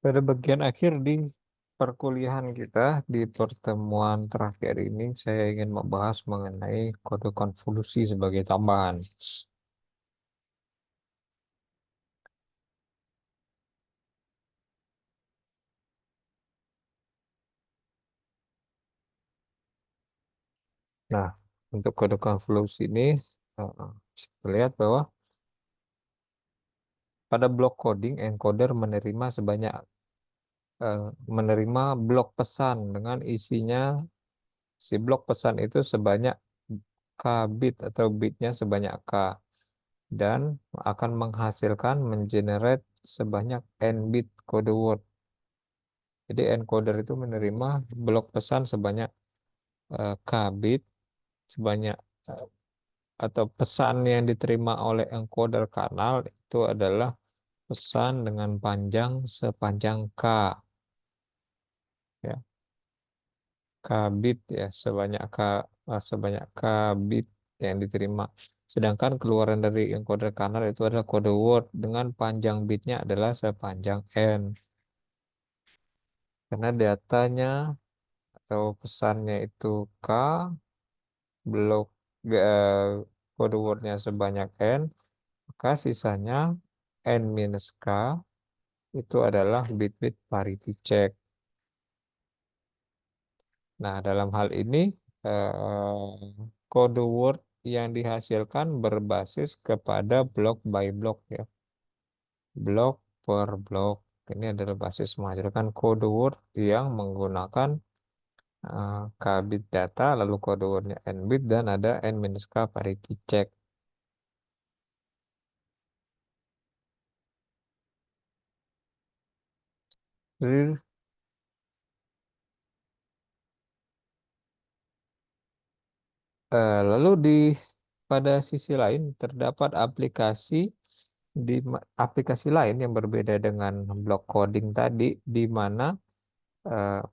Pada bagian akhir di perkuliahan kita, di pertemuan terakhir ini, saya ingin membahas mengenai kode konvolusi sebagai tambahan. Nah, untuk kode konvolusi ini, bisa terlihat bahwa pada blok coding, encoder eh, menerima blok pesan dengan isinya si blok pesan itu sebanyak k bit atau bitnya sebanyak k dan akan menghasilkan mengenerate sebanyak n bit kode word. Jadi encoder itu menerima blok pesan sebanyak k bit sebanyak eh, atau pesan yang diterima oleh encoder kanal itu adalah pesan dengan panjang sepanjang k, ya, k bit, ya, sebanyak k bit yang diterima. Sedangkan keluaran dari encoder kanal itu adalah kode word dengan panjang bitnya adalah sepanjang n. Karena datanya atau pesannya itu k, blok eh, kode wordnya sebanyak n, maka sisanya n minus k itu adalah bit-bit parity check. Nah, dalam hal ini kode word yang dihasilkan berbasis kepada blok by blok, ya. Blok per blok. Ini adalah basis menghasilkan kode word yang menggunakan k bit data, lalu kode wordnya n bit dan ada n minus k parity check. Jadi, lalu pada sisi lain terdapat aplikasi lain yang berbeda dengan block coding tadi, di mana eh,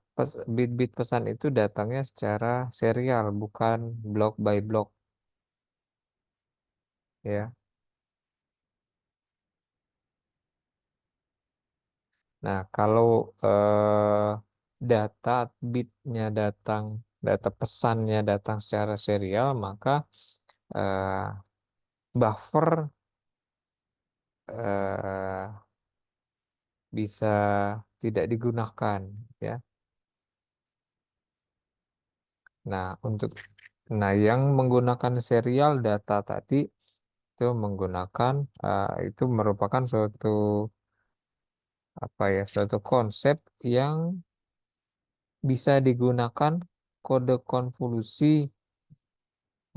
bit-bit pesan itu datangnya secara serial, bukan block by block, ya. Nah, kalau data bitnya data pesannya datang secara serial, maka eh, buffer eh, bisa tidak digunakan, ya. Nah, yang menggunakan serial data tadi itu itu merupakan suatu konsep yang bisa digunakan kode konvolusi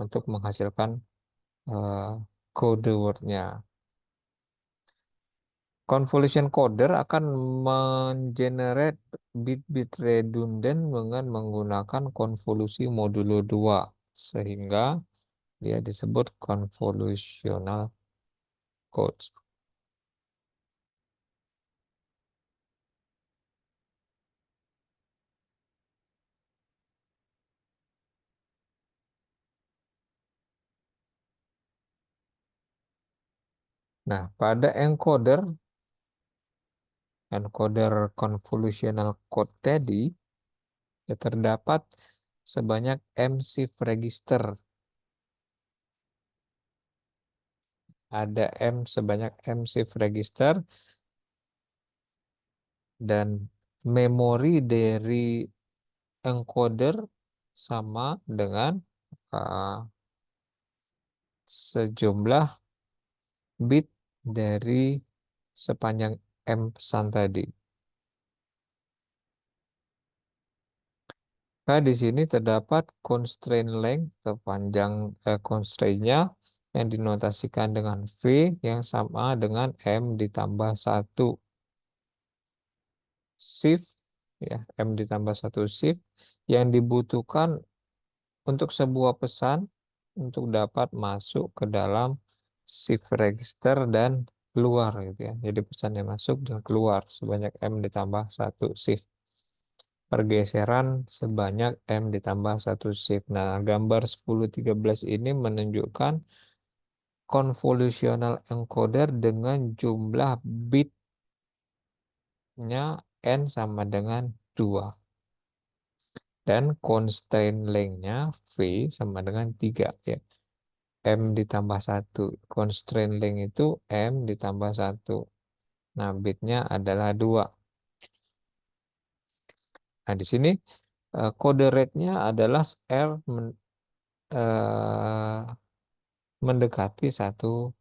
untuk menghasilkan eh, kode wordnya. Convolution coder akan mengenerate bit-bit redundant dengan menggunakan konvolusi modulo 2 sehingga dia disebut convolutional codes. Nah, pada encoder convolutional code tadi, ya, terdapat sebanyak M shift register. Ada sebanyak M shift register dan memori dari encoder sama dengan uh, sejumlah bit dari sepanjang M pesan tadi. Nah, di sini terdapat constraint length atau panjang constraint-nya yang dinotasikan dengan V yang sama dengan M ditambah 1 shift, ya, M ditambah 1 shift yang dibutuhkan untuk sebuah pesan untuk dapat masuk ke dalam shift register dan keluar, gitu, ya. Jadi pesannya masuk dan keluar sebanyak M ditambah 1 shift. Pergeseran sebanyak M ditambah 1 shift. Nah, gambar 1013 ini menunjukkan convolutional encoder dengan jumlah bit nya N sama dengan 2. Dan constraint length-nya V sama dengan 3. Ya. M ditambah 1. Constraint length itu M ditambah 1. Nah, bitnya adalah 2. Nah, di sini kode rate-nya adalah R eh, mendekati 1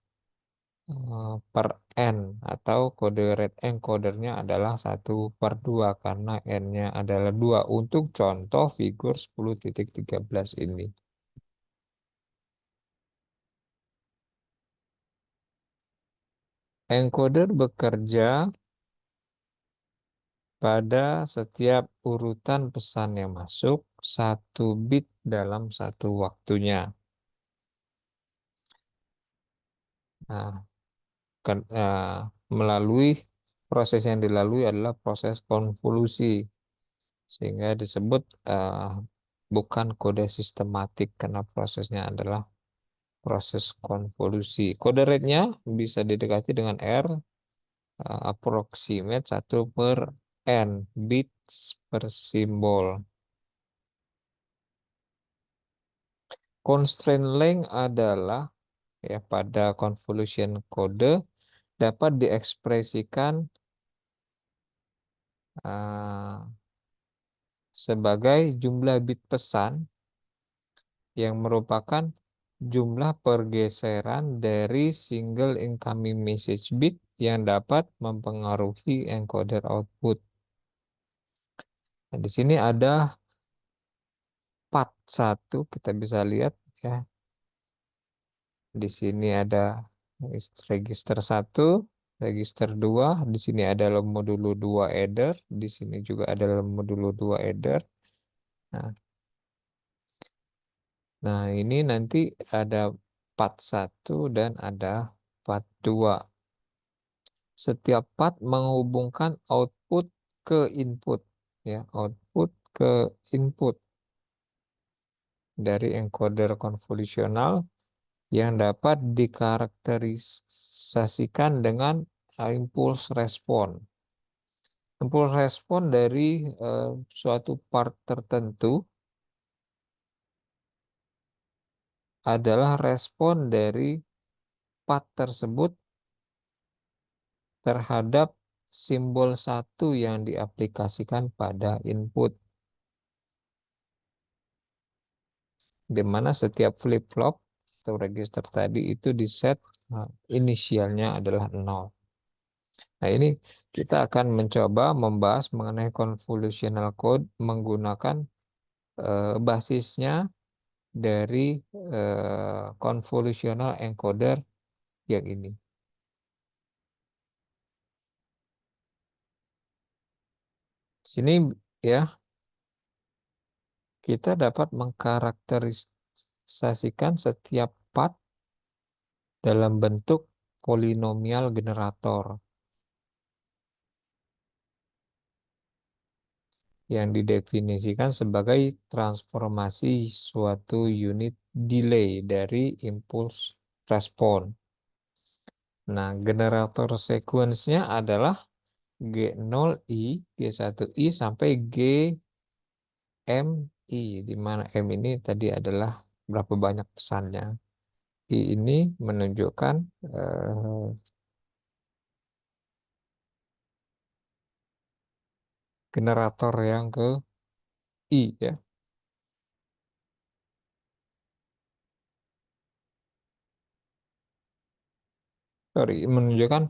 per N, atau kode rate encodernya adalah 1/2 karena N-nya adalah 2 untuk contoh figur 10.13 ini. Encoder bekerja pada setiap urutan pesan yang masuk 1 bit dalam satu waktunya. Nah, melalui proses yang dilalui adalah proses konvolusi, sehingga disebut bukan kode sistematik karena prosesnya adalah proses konvolusi. Kode rate-nya bisa didekati dengan R, approximate 1/n bits per simbol. Constraint length adalah, ya, pada convolution kode dapat diekspresikan sebagai jumlah bit pesan yang merupakan jumlah pergeseran dari single incoming message bit yang dapat mempengaruhi encoder output. Nah, di sini ada part 1, kita bisa lihat ya. Di sini ada register 1, register 2, di sini ada modulo 2 header, di sini juga ada modulo 2 header. Nah, ini nanti ada part 1 dan ada part 2. Setiap part menghubungkan output ke input, ya, output ke input dari encoder konvolusional yang dapat dikarakterisasikan dengan impulse respon. Impulse respon dari suatu part tertentu adalah respon dari part tersebut terhadap simbol 1 yang diaplikasikan pada input, di mana setiap flip-flop atau register tadi itu di set inisialnya adalah 0. Nah, ini kita akan mencoba membahas mengenai convolutional code menggunakan basisnya dari convolutional encoder yang ini. Sini ya, kita dapat mengkarakterisasikan setiap part dalam bentuk polinomial generator yang didefinisikan sebagai transformasi suatu unit delay dari impulse respon. Nah, generator sequence-nya adalah G0I, G1I sampai GMI, di mana M ini tadi adalah berapa banyak pesannya. I ini menunjukkan generator yang ke I, ya. Sorry, menunjukkan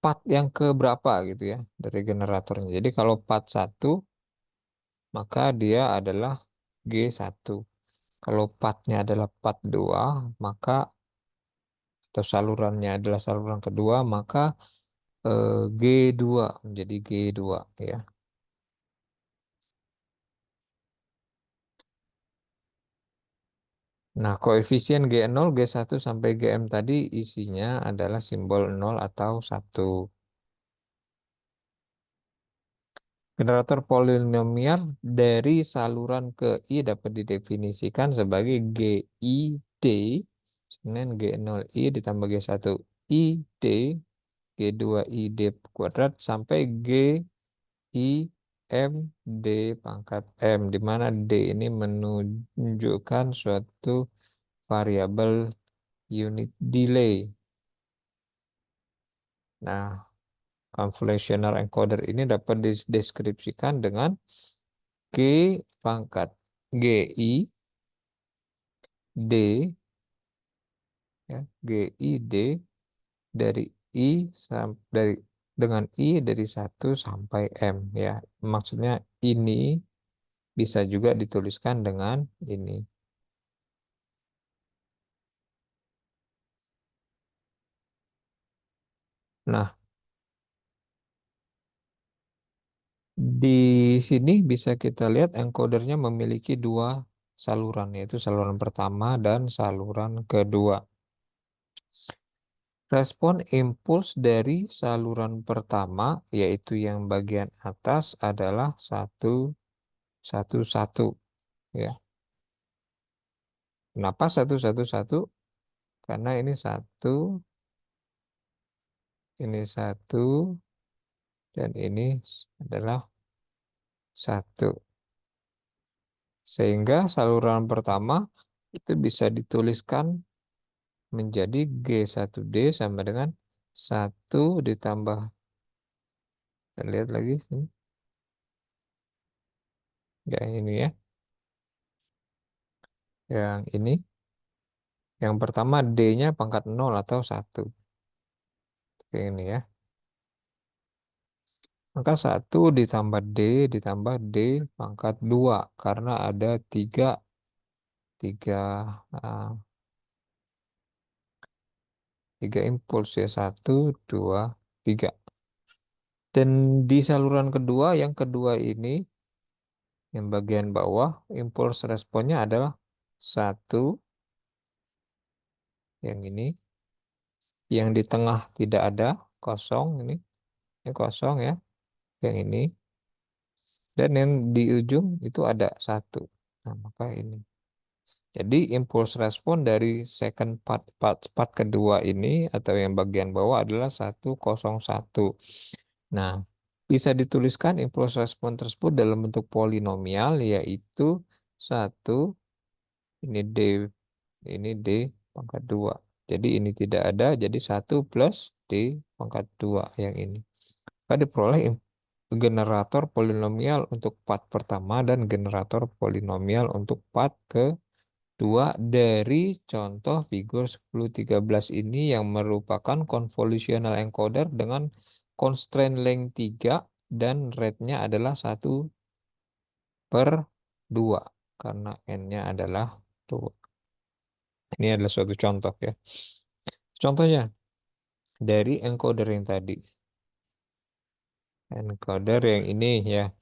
part yang ke berapa gitu ya dari generatornya. Jadi kalau part 1 maka dia adalah G1. Kalau partnya adalah part 2 maka, atau salurannya adalah saluran kedua, maka G2 menjadi G2 ya. Nah, koefisien G0, G1 sampai Gm tadi isinya adalah simbol 0 atau 1. Generator polinomial dari saluran ke I dapat didefinisikan sebagai GID, kemudian G0I ditambah G1ID, G2ID kuadrat sampai G I M D pangkat M, di mana D ini menunjukkan suatu variabel unit delay. Nah, convolutional encoder ini dapat dideskripsikan dengan G pangkat GI D, ya, GI D dari I dari dengan I dari 1 sampai M, ya. Maksudnya ini bisa juga dituliskan dengan ini. Nah, di sini bisa kita lihat encodernya memiliki dua saluran, yaitu saluran pertama dan saluran kedua. Respon impuls dari saluran pertama, yaitu yang bagian atas, adalah 1, 1, 1, ya. Kenapa 1, 1, 1? Karena ini satu, dan ini adalah 1. Sehingga saluran pertama itu bisa dituliskan menjadi G1D sama dengan 1 ditambah, kita lihat lagi ini, yang ini ya, yang ini, yang pertama D-nya pangkat 0 atau 1, ini ya. Maka 1 ditambah D ditambah D pangkat 2, karena ada tiga, tiga, ah, tiga impuls ya, 1, 2, 3. Dan di saluran kedua, yang kedua ini, yang bagian bawah, impuls responnya adalah 1, yang ini, yang di tengah tidak ada, kosong ini kosong ya, yang ini, dan yang di ujung itu ada 1. Nah, maka ini. Jadi impuls respon dari second part kedua ini atau yang bagian bawah adalah 101. Nah, bisa dituliskan impuls respon tersebut dalam bentuk polinomial, yaitu 1, ini D pangkat 2. Jadi ini tidak ada, jadi 1 plus D pangkat 2 yang ini. Maka diperoleh generator polinomial untuk part pertama dan generator polinomial untuk part kedua dari contoh figur 1013 ini, yang merupakan convolutional encoder dengan constraint length 3 dan rate-nya adalah 1/2 karena N-nya adalah 2. Ini adalah suatu contoh ya. Contohnya dari encoder yang tadi. Encoder yang ini ya.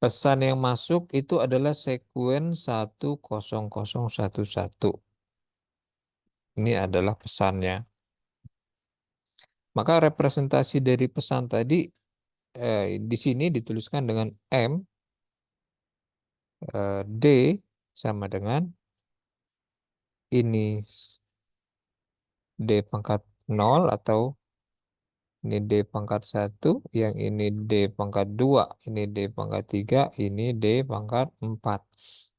Pesan yang masuk itu adalah sekuen 10011. Ini adalah pesannya. Maka representasi dari pesan tadi di sini dituliskan dengan M, D sama dengan ini D pangkat 0 atau ini D pangkat 1, yang ini D pangkat 2, ini D pangkat 3, ini D pangkat 4.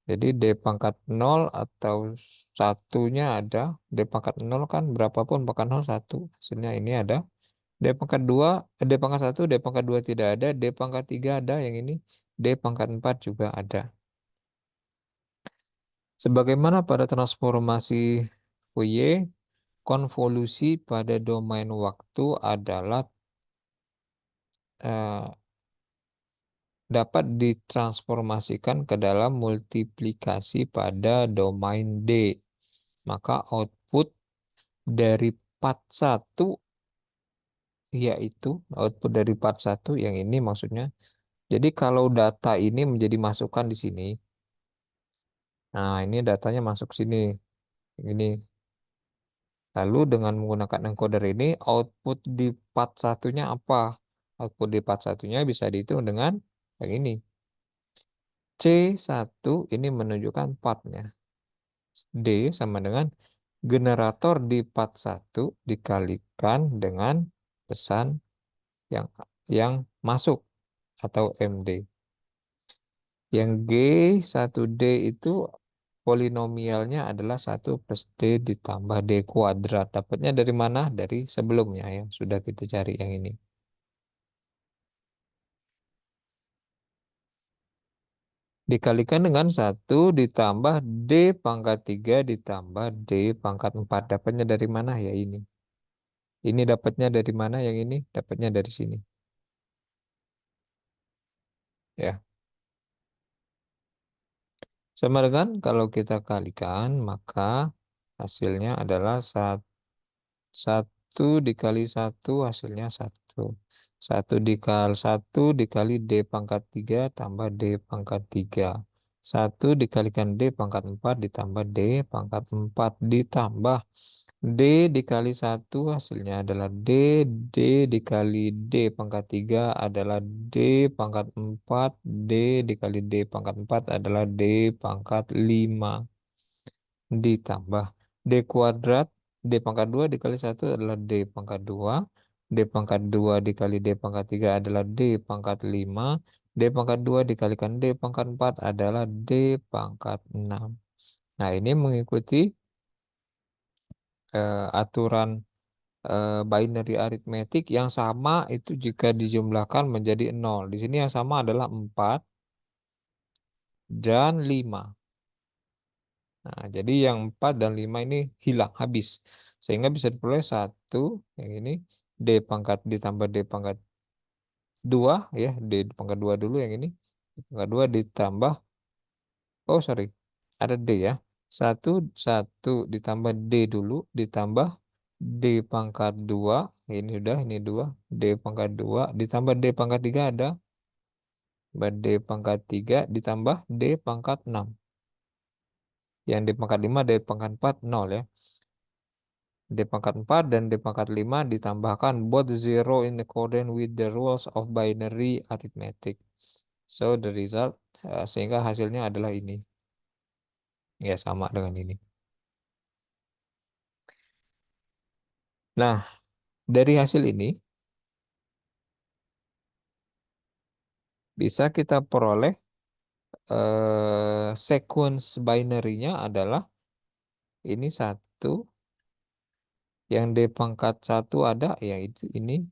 Jadi D pangkat 0 atau satunya ada, D pangkat 0 kan berapapun pangkat 0 1. Hasilnya ini ada D pangkat 2, D pangkat 1, D pangkat 2 tidak ada, D pangkat 3 ada, yang ini D pangkat 4 juga ada. Sebagaimana pada transformasi Fourier, konvolusi pada domain waktu adalah dapat ditransformasikan ke dalam multiplikasi pada domain D. Maka output dari part 1, yaitu output dari part 1 yang ini maksudnya. Jadi kalau data ini menjadi masukan di sini, nah ini datanya masuk sini, ini. Lalu dengan menggunakan encoder ini, output di part satunya apa? Output di part satunya bisa dihitung dengan yang ini. C1 ini menunjukkan partnya. D sama dengan generator di part 1 dikalikan dengan pesan yang masuk atau MD. Yang G1D itu polinomialnya adalah 1 plus D ditambah D kuadrat. Dapatnya dari mana? Dari sebelumnya yang sudah kita cari yang ini. Dikalikan dengan 1 ditambah D pangkat 3 ditambah D pangkat 4. Dapatnya dari mana? Ya ini. Ini dapatnya dari mana? Yang ini dapatnya dari sini. Ya. Sama dengan kalau kita kalikan, maka hasilnya adalah 1 dikali 1 hasilnya 1. 1 dikali D pangkat 3 tambah D pangkat 3. 1 dikalikan D pangkat 4 ditambah D pangkat 4 ditambah D dikali 1 hasilnya adalah D. D dikali D pangkat 3 adalah D pangkat 4. D dikali D pangkat 4 adalah D pangkat 5 ditambah D kuadrat. D pangkat 2 dikali 1 adalah D pangkat 2. D pangkat 2 dikali D pangkat 3 adalah D pangkat 5. D pangkat 2 dikalikan D pangkat 4 adalah D pangkat 6. Nah, ini mengikuti aturan binary aritmetik yang sama itu jika dijumlahkan menjadi 0. Di sini yang sama adalah 4 dan 5. Nah, jadi yang 4 dan 5 ini hilang, habis. Sehingga bisa diperoleh 1, yang ini, D pangkat ditambah D pangkat 2, ya, D pangkat 2 dulu yang ini. D pangkat 2 ditambah, oh sorry, ada D ya. 1 ditambah D dulu, ditambah D pangkat 2, ini udah, ini 2, D pangkat 2, ditambah D pangkat 3 ada, D pangkat 3, ditambah D pangkat 6. Yang D pangkat 5, D pangkat 4, 0 ya. D pangkat 4 dan D pangkat 5 ditambahkan both zero in accordance with the rules of binary arithmetic. So the result, sehingga hasilnya adalah ini. Ya, sama dengan ini. Nah, dari hasil ini bisa kita peroleh sequence binary-nya adalah ini 1, yang D pangkat 1 ada, ya itu ini,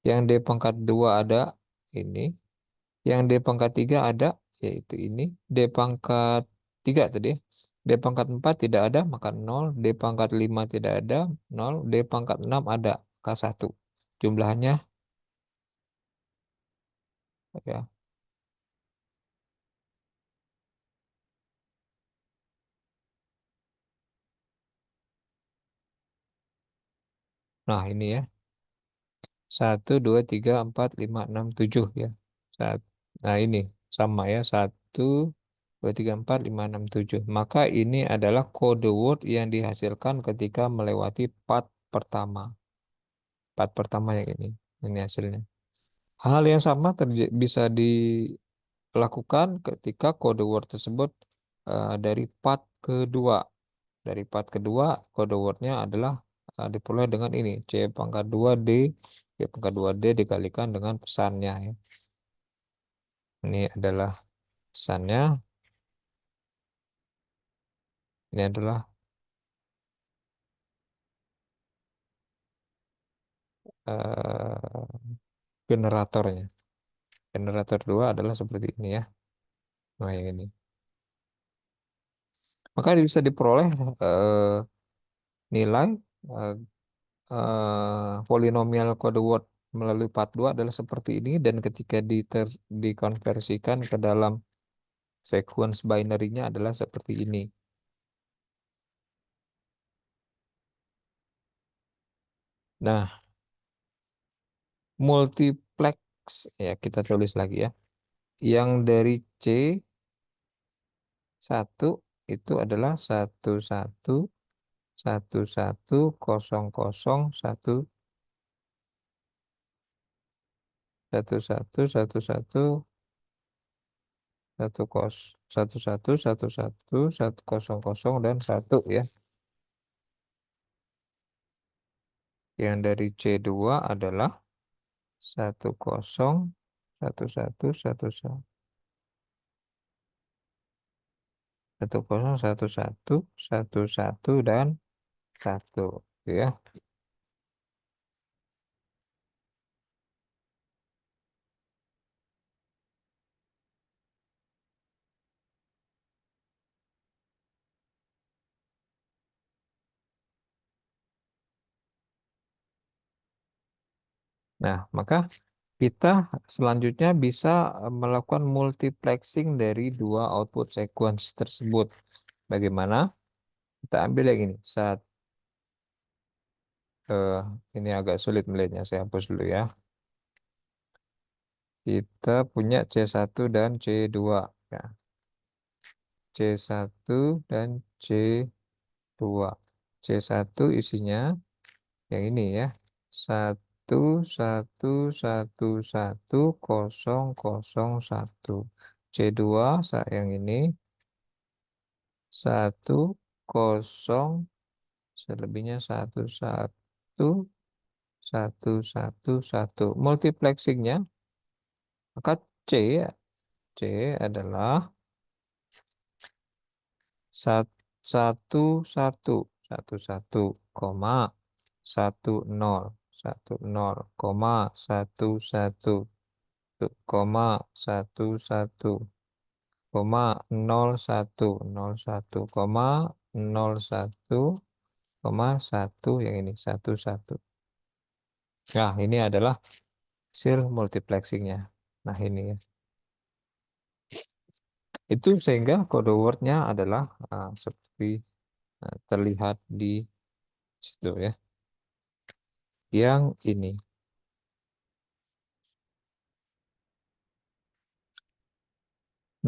yang D pangkat 2 ada, ini, yang D pangkat 3 ada, yaitu ini. D pangkat 3 tadi ya. D pangkat 4 tidak ada, maka 0. D pangkat 5 tidak ada, 0. D pangkat 6 ada, maka 1. Jumlahnya, ya. Nah, ini ya. 1, 2, 3, 4, 5, 6, 7 ya. Nah, ini sama ya. 1, 2, 3, 4, 5, 6, 7. Maka ini adalah kode word yang dihasilkan ketika melewati part pertama. Part pertama yang ini. Ini hasilnya. Hal yang sama bisa dilakukan ketika kode word tersebut dari part kedua. Dari part kedua, kode wordnya adalah diperoleh dengan ini. C pangkat 2D, C pangkat 2D dikalikan dengan pesannya. Ya. Ini adalah pesannya. Ini adalah eh, generatornya. Generator 2 adalah seperti ini ya. Nah, yang ini. Maka bisa diperoleh eh, nilai eh, polinomial kode word melalui part 2 adalah seperti ini, dan ketika dikonversikan ke dalam sequence binary-nya adalah seperti ini. Nah, multiplex ya kita tulis lagi ya. Yang dari C1 itu adalah 11, 1, 1, 1, 1, 1, 1, 1, 1, 1, 1, 1, dan 1 ya. Yang dari C2 adalah 10, satu satu satu satu satu kosong satu satu satu satu dan satu, ya. Nah, maka kita selanjutnya bisa melakukan multiplexing dari dua output sequence tersebut. Bagaimana? Kita ambil yang ini. Eh, ini agak sulit melihatnya. Saya hapus dulu ya. Kita punya C1 dan C2. Ya. C1 dan C2. C1 isinya yang ini ya. Satu satu satu satu kosong kosong satu. C2 yang ini satu kosong selebihnya satu satu satu satu satu. Multiplexingnya maka C C adalah satu satu satu satu koma satu nol satu nol koma satu satu koma satu satu koma nol satu nol satu koma nol satu koma satu yang ini satu satu. Nah, ini adalah hasil multiplexingnya. Nah, ini ya. Itu sehingga kode wordnya adalah seperti terlihat di situ ya. Yang ini.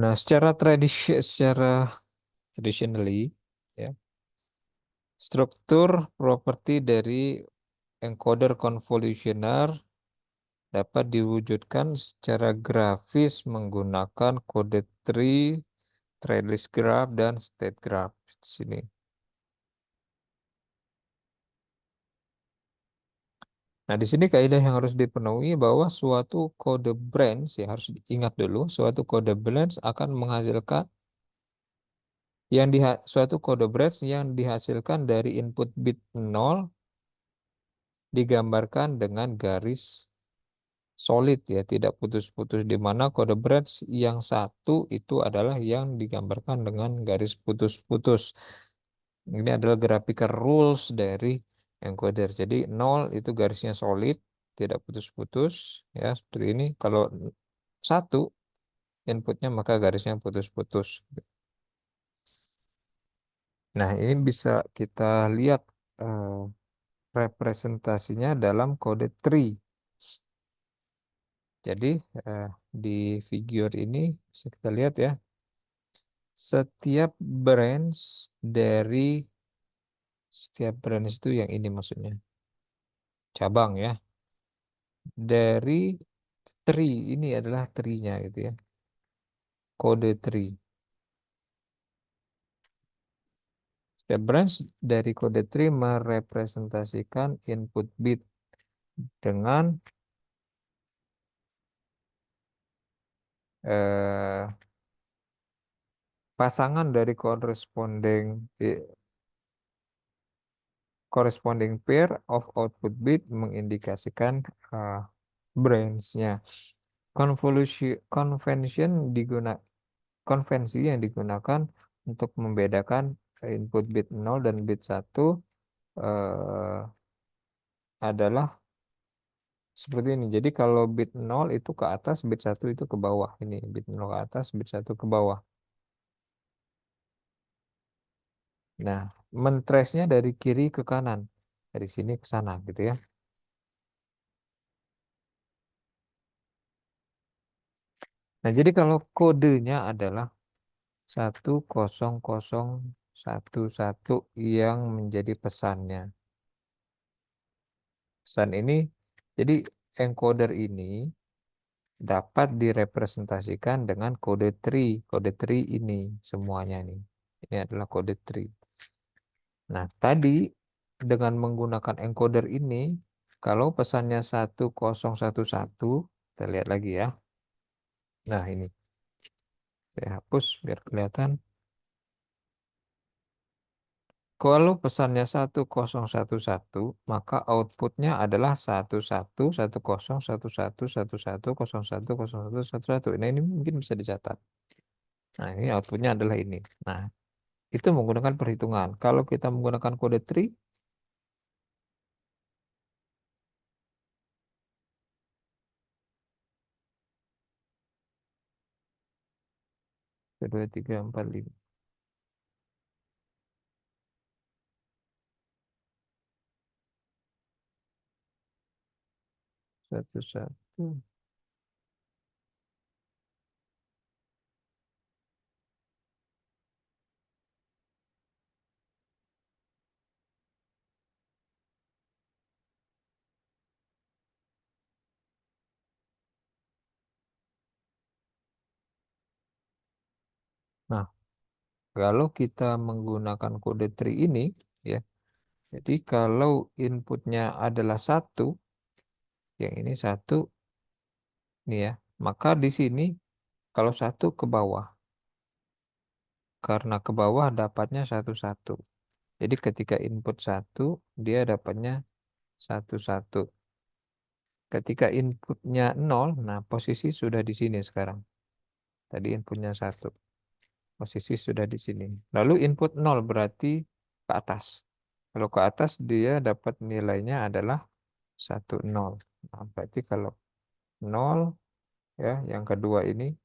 Nah, secara traditionally ya, struktur properti dari encoder convolutioner dapat diwujudkan secara grafis menggunakan kode tree, trellis graph, dan state graph. Di sini. Nah, di sini kaidah yang harus dipenuhi bahwa suatu kode branch, ya harus diingat dulu, suatu kode branch akan menghasilkan suatu kode branch yang dihasilkan dari input bit 0 digambarkan dengan garis solid ya, tidak putus-putus, di mana kode branch yang satu itu adalah yang digambarkan dengan garis putus-putus. Ini adalah graphical rules dari encoder. Jadi 0 itu garisnya solid, tidak putus-putus ya, seperti ini. Kalau satu inputnya maka garisnya putus-putus. Nah, ini bisa kita lihat eh, representasinya dalam kode tree. Jadi eh, di figure ini bisa kita lihat ya, setiap branch dari setiap branch itu yang ini maksudnya cabang ya, dari tree ini adalah tree-nya gitu ya, kode tree. Setiap branch dari kode tree merepresentasikan input bit dengan eh, pasangan dari corresponding pair of output bit mengindikasikan uh, branch-nya. Convention konvensi yang digunakan untuk membedakan input bit 0 dan bit 1 eh, adalah seperti ini. Jadi kalau bit 0 itu ke atas, bit 1 itu ke bawah. Ini bit 0 ke atas, bit 1 ke bawah. Nah, mentrace-nya dari kiri ke kanan. Dari sini ke sana gitu ya. Nah, jadi kalau kodenya adalah 10011 yang menjadi pesannya. Pesan ini, jadi encoder ini dapat direpresentasikan dengan kode tree. Kode tree ini semuanya nih. Ini adalah kode tree. Nah, tadi dengan menggunakan encoder ini, kalau pesannya 1011, kita lihat lagi ya. Nah, ini saya hapus biar kelihatan. Kalau pesannya 1011, maka outputnya adalah 111111111111. Nah, ini mungkin bisa dicatat. Nah, ini outputnya adalah ini. Nah, itu menggunakan perhitungan. Kalau kita menggunakan kode tree, 2, 3, 4, 5. Satu, satu. Nah, kalau kita menggunakan kode tree ini, ya, jadi kalau inputnya adalah satu, yang ini satu, nih ya, maka di sini kalau satu ke bawah, karena ke bawah dapatnya satu satu. Jadi ketika input satu, dia dapatnya satu satu. Ketika inputnya nol, nah posisi sudah di sini sekarang. Tadi inputnya satu, posisi sudah di sini. Lalu input nol berarti ke atas. Kalau ke atas dia dapat nilainya adalah satu nol. Nah, berarti kalau nol, ya, yang kedua ini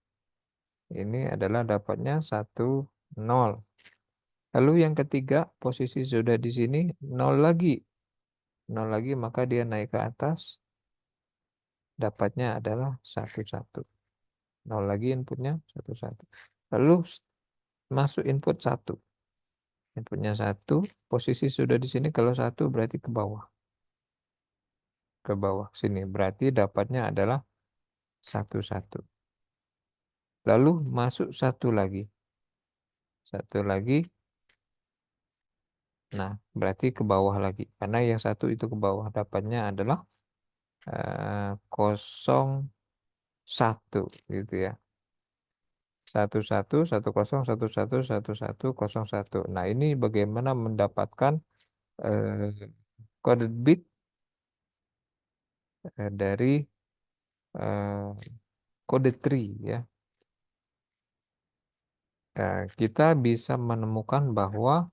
adalah dapatnya satu nol. Lalu yang ketiga posisi sudah di sini nol lagi. Nol lagi maka dia naik ke atas, dapatnya adalah satu satu. Nol lagi inputnya satu satu. Lalu masuk input satu. Inputnya satu, posisi sudah di sini, kalau satu berarti ke bawah. Ke bawah sini. Berarti dapatnya adalah satu satu. Lalu masuk satu lagi. Satu lagi. Nah, berarti ke bawah lagi. Karena yang satu itu ke bawah. Dapatnya adalah 01 gitu ya. Satu satu satu kosong satu satu satu satu kosong satu. Nah, ini bagaimana mendapatkan kode bit dari eh, kode tree ya. Kita bisa menemukan bahwa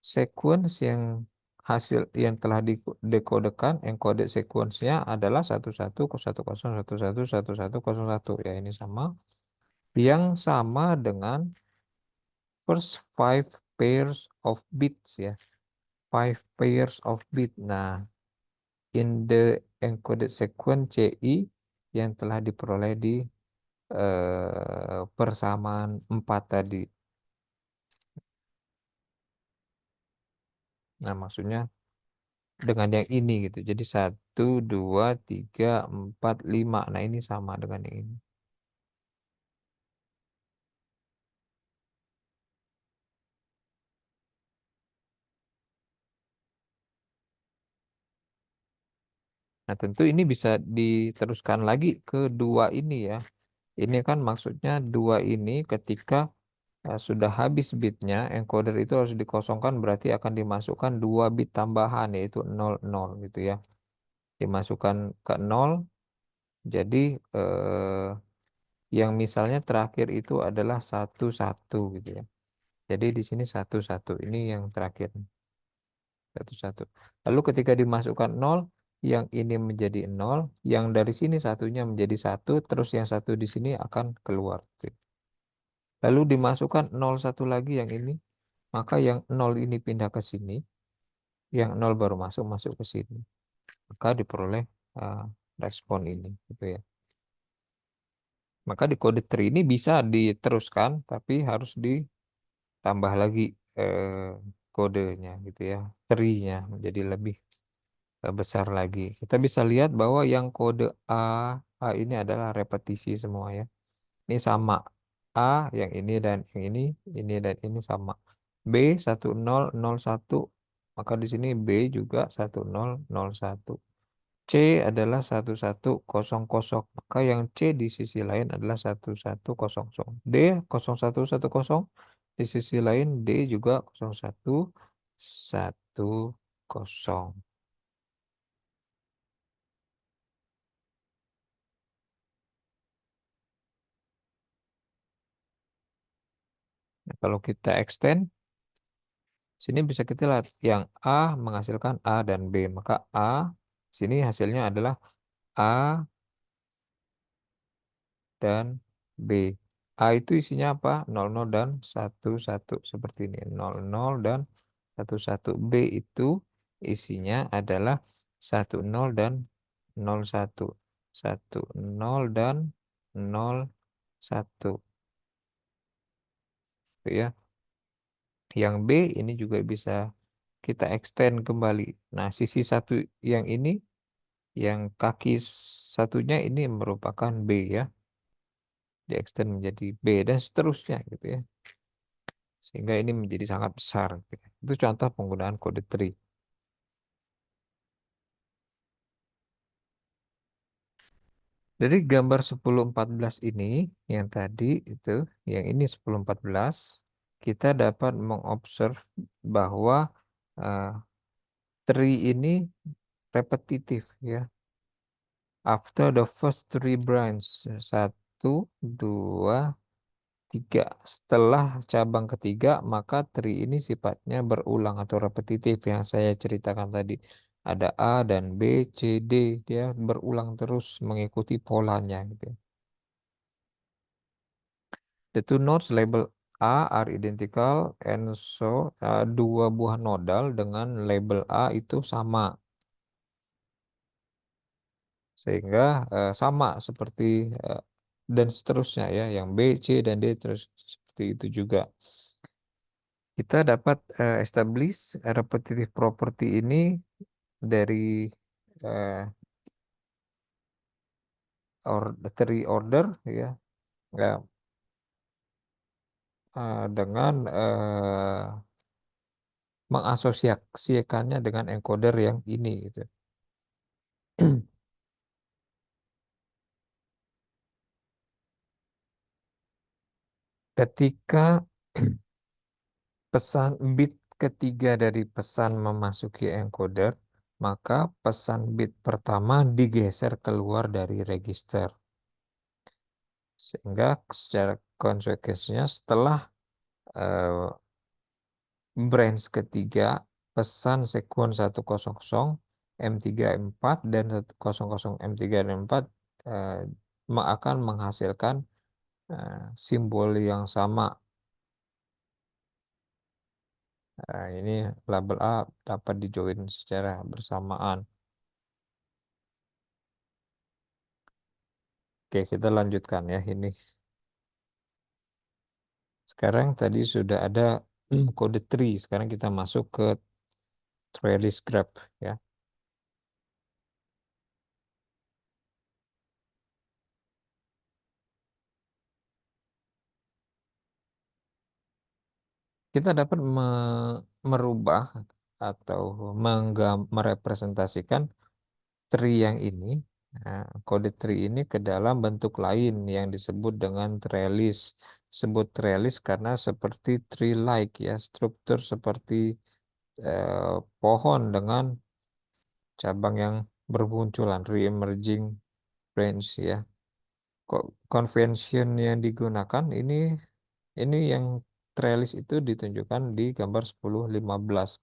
sequence yang hasil yang telah dikodekan, encoded sequence-nya adalah 111011111101. Ya, ini sama. Yang sama dengan first five pairs of bits ya. Five pairs of bit. Nah, in the encoded sequence CI yang telah diperoleh di persamaan 4 tadi. Nah, maksudnya dengan yang ini gitu. Jadi 1, 2, 3, 4, 5. Nah, ini sama dengan yang ini. Nah, tentu ini bisa diteruskan lagi ke dua ini ya. Ini kan maksudnya dua ini ketika sudah habis bitnya, encoder itu harus dikosongkan, berarti akan dimasukkan 2 bit tambahan yaitu 00 gitu ya. Dimasukkan ke 0, jadi yang misalnya terakhir itu adalah 11 gitu ya. Jadi di sini 11, ini yang terakhir. 11. Lalu ketika dimasukkan 0, yang ini menjadi 0, yang dari sini satunya menjadi 1, terus yang satu di sini akan keluar. Lalu dimasukkan 01 lagi yang ini, maka yang 0 ini pindah ke sini, yang 0 baru masuk ke sini. Maka diperoleh uh, respon ini gitu ya. Maka di kode tree ini bisa diteruskan, tapi harus ditambah lagi kodenya gitu ya, tree-nya menjadi lebih besar lagi. Kita bisa lihat bahwa yang kode A ini adalah repetisi semua ya. Ini sama. A yang ini dan ini sama. B 1001, maka di sini B juga 1001. C adalah 1100, maka yang C di sisi lain adalah 1100. D 0110, di sisi lain D juga 0110. Nah, kalau kita extend, sini bisa kita lihat yang A menghasilkan A dan B, maka A sini hasilnya adalah A dan B. A itu isinya apa? 00 dan 11 seperti ini. 00 dan 11. B itu isinya adalah 10 dan 01. 10 dan 01. Gitu ya. Yang B ini juga bisa kita extend kembali. Nah, sisi satu yang ini, yang kaki satunya ini merupakan B ya. Di extend menjadi B dan seterusnya gitu ya. Sehingga ini menjadi sangat besar, gitu. Itu contoh penggunaan kode tree. Dari gambar 1014 ini yang tadi itu, yang ini 1014, kita dapat mengobserv bahwa uh, tree ini repetitif ya. After the first three branch, 1, 2, 3. Setelah cabang ketiga, maka tree ini sifatnya berulang atau repetitif yang saya ceritakan tadi. Ada A dan B, C, D. Dia berulang terus mengikuti polanya gitu. The two nodes label A are identical and so dua buah nodal dengan label A itu sama. Sehingga sama seperti dan seterusnya ya, yang B, C, dan D terus seperti itu juga. Kita dapat establish repetitive property ini dari uh, tree order ya, ya dengan mengasosiasikannya dengan encoder yang ini gitu. Ketika pesan bit ketiga dari pesan memasuki encoder, maka pesan bit pertama digeser keluar dari register. Sehingga secara konsekuensinya setelah uh, branch ketiga, pesan sekuen 100 M3 M4 dan 100 M3 dan 4 akan menghasilkan simbol yang sama. Ini label A dapat dijoin secara bersamaan. Oke, kita lanjutkan ya ini. Sekarang tadi sudah ada kode tree. Sekarang kita masuk ke trellis graph ya. Kita dapat merubah atau merepresentasikan tree yang ini, kode tree ini ke dalam bentuk lain yang disebut dengan trellis. Sebut trellis karena seperti tree-like ya, struktur seperti pohon dengan cabang yang bermunculan, re-emerging branch ya. Kok convention yang digunakan ini yang trellis itu ditunjukkan di gambar 1015.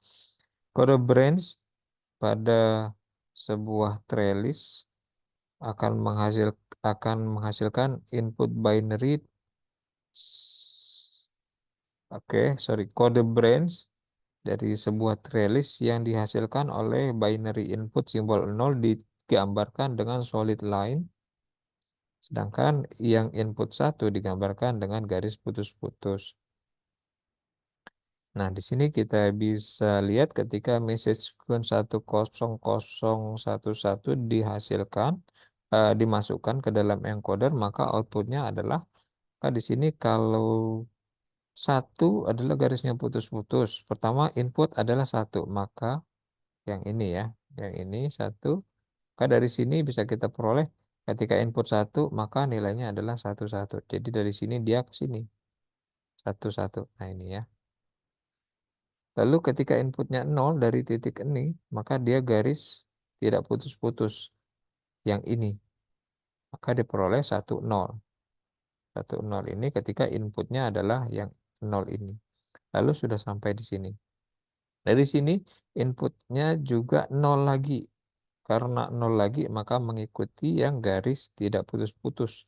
Kode branch pada sebuah trellis akan menghasilkan input binary. Kode branch dari sebuah trellis yang dihasilkan oleh binary input simbol 0 digambarkan dengan solid line, sedangkan yang input 1 digambarkan dengan garis putus-putus. Nah, di sini kita bisa lihat ketika message sequence 10011 dimasukkan ke dalam encoder, maka outputnya adalah di sini kalau 1 adalah garisnya putus-putus. Pertama input adalah 1, maka yang ini ya, yang ini 1, Maka dari sini bisa kita peroleh ketika input 1 maka nilainya adalah 1, 1. Jadi dari sini dia ke sini 1, 1. Nah ini ya. Lalu ketika inputnya 0 dari titik ini, maka dia garis tidak putus-putus yang ini. Maka diperoleh 1, 0. 1, 0 ini ketika inputnya adalah yang 0 ini. Lalu sudah sampai di sini. Dari sini inputnya juga 0 lagi. Karena 0 lagi maka mengikuti yang garis tidak putus-putus.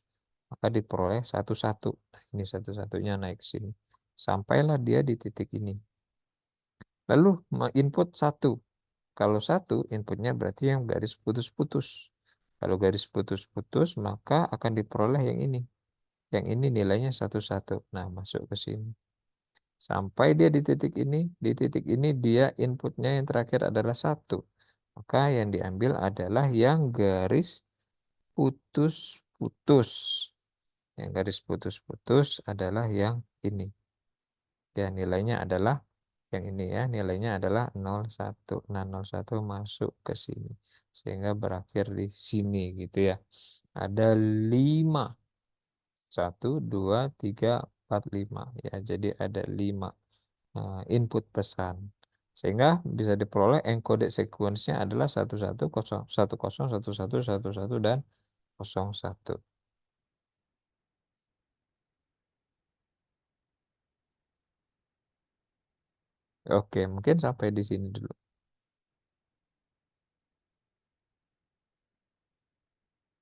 Maka diperoleh 1, 1. Nah, ini 1-1-nya naik ke sini. Sampailah dia di titik ini. Lalu input 1. Kalau 1 inputnya berarti yang garis putus-putus. Kalau garis putus-putus maka akan diperoleh yang ini. Yang ini nilainya 1, 1. Nah, masuk ke sini. Sampai dia di titik ini dia inputnya yang terakhir adalah 1. Maka yang diambil adalah yang garis putus-putus. Yang garis putus-putus adalah yang ini. Ya, nilainya adalah yang ini ya, nilainya adalah 0, 1. Nah, 0, 1 masuk ke sini. Sehingga berakhir di sini gitu ya. Ada 5. 1, 2, 3, 4, 5. Ya, jadi ada 5 input pesan. Sehingga bisa diperoleh encoded sequence-nya adalah 11, 10, 11, 11, dan 01. Oke, mungkin sampai di sini dulu.